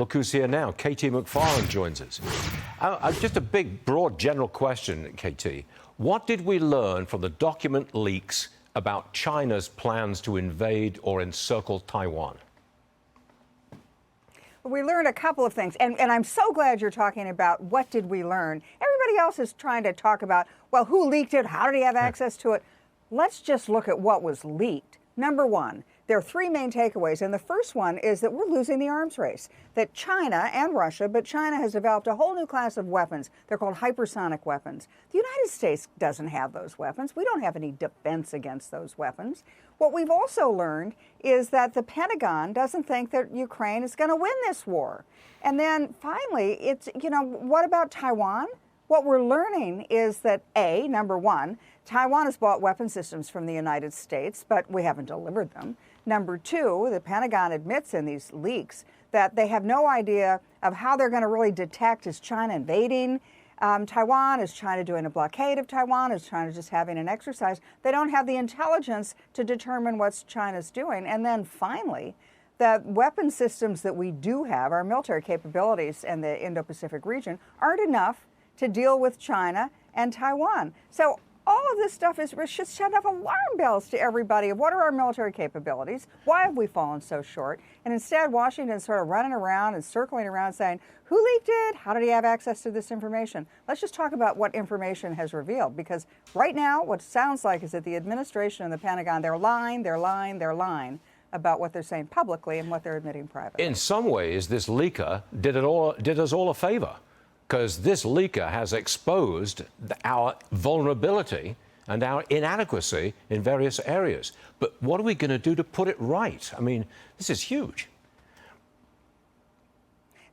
Look who's here now. KT McFarland joins us. Just a big, broad, general question, KT. What did we learn from the document leaks about China's plans to invade or encircle Taiwan? We learned a couple of things, and I'm so glad you're talking about what did we learn. Everybody else is trying to talk about, well, who leaked it? How did he have access to it? Let's just look at what was leaked. Number one, there are three main takeaways, and the first one is that we're losing the arms race. That China and Russia, but China has developed a whole new class of weapons. They're called hypersonic weapons. The United States doesn't have those weapons. We don't have any defense against those weapons. What we've also learned is that the Pentagon doesn't think that Ukraine is going to win this war. And then finally, it's, what about Taiwan? What we're learning is that, number one, Taiwan has bought weapon systems from the United States, but we haven't delivered them. Number two, the Pentagon admits in these leaks that they have no idea of how they're going to really detect, is China invading Taiwan? Is China doing a blockade of Taiwan? Is China just having an exercise? They don't have the intelligence to determine what China's doing. And then finally, the weapon systems that we do have, our military capabilities in the Indo-Pacific region, aren't enough to deal with China and Taiwan. So all of this stuff should set off alarm bells to everybody of what are our military capabilities? Why have we fallen so short? And instead, Washington's sort of running around and circling around saying, who leaked it? How did he have access to this information? Let's just talk about what information has revealed, because right now, what it sounds like is that the administration and the Pentagon, they're lying about what they're saying publicly and what they're admitting privately. In some ways, this leaker did us all a favor, because this leaker has exposed our vulnerability and our inadequacy in various areas. But what are we going to do to put it right? I mean, this is huge.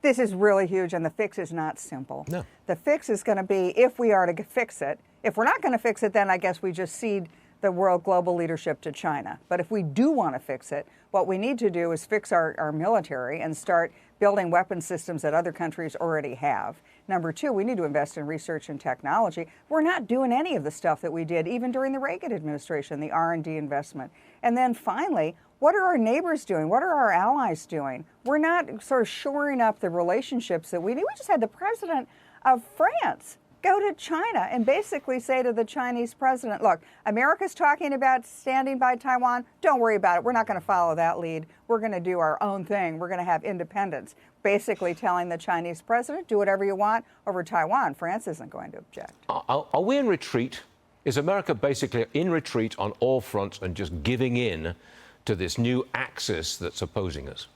This is really huge, and the fix is not simple. No. The fix is going to be, if we are to fix it, if we're not going to fix it, then I guess we just cede the world global leadership to China. But if we do want to fix it, what we need to do is fix our military and start building weapon systems that other countries already have. Number two, we need to invest in research and technology. We're not doing any of the stuff that we did even during the Reagan administration, the R&D investment. And then finally, what are our neighbors doing? What are our allies doing? We're not sort of shoring up the relationships that we need. We just had the president of France go to China and basically say to the Chinese president, look, America's talking about standing by Taiwan. Don't worry about it. We're not going to follow that lead. We're going to do our own thing. We're going to have independence. Basically telling the Chinese president, do whatever you want over Taiwan. France isn't going to object. Are we in retreat? Is America basically in retreat on all fronts and just giving in to this new axis that's opposing us?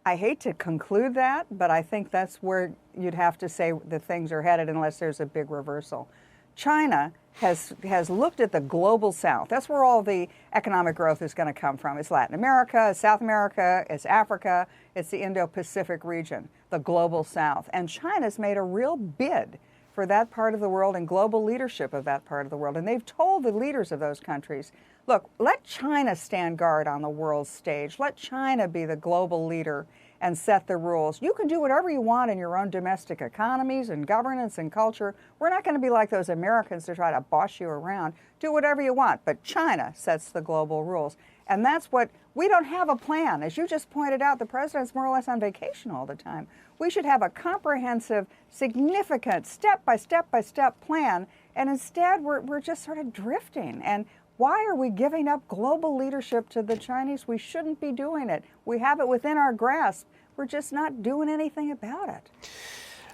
I hate to conclude that, but I think that's where you'd have to say the things are headed unless there's a big reversal. China has looked at the global south. That's where all the economic growth is going to come from. It's Latin America, it's South America, it's Africa, it's the Indo-Pacific region, the global south. And China's made a real bid for that part of the world and global leadership of that part of the world. And they've told the leaders of those countries, look, let China stand guard on the world stage. Let China be the global leader and set the rules. You can do whatever you want in your own domestic economies and governance and culture. We're not going to be like those Americans to try to boss you around. Do whatever you want, but China sets the global rules. And that's what, we don't have a plan. As you just pointed out, the president's more or less on vacation all the time. We should have a comprehensive, significant, step-by-step plan, and instead we're just sort of drifting. And why are we giving up global leadership to the Chinese? We shouldn't be doing it. We have it within our grasp. We're just not doing anything about it.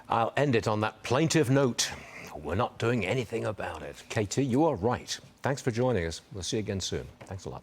I'll end it on that plaintive note. We're not doing anything about it. KT, you are right. Thanks for joining us. We'll see you again soon. Thanks a lot.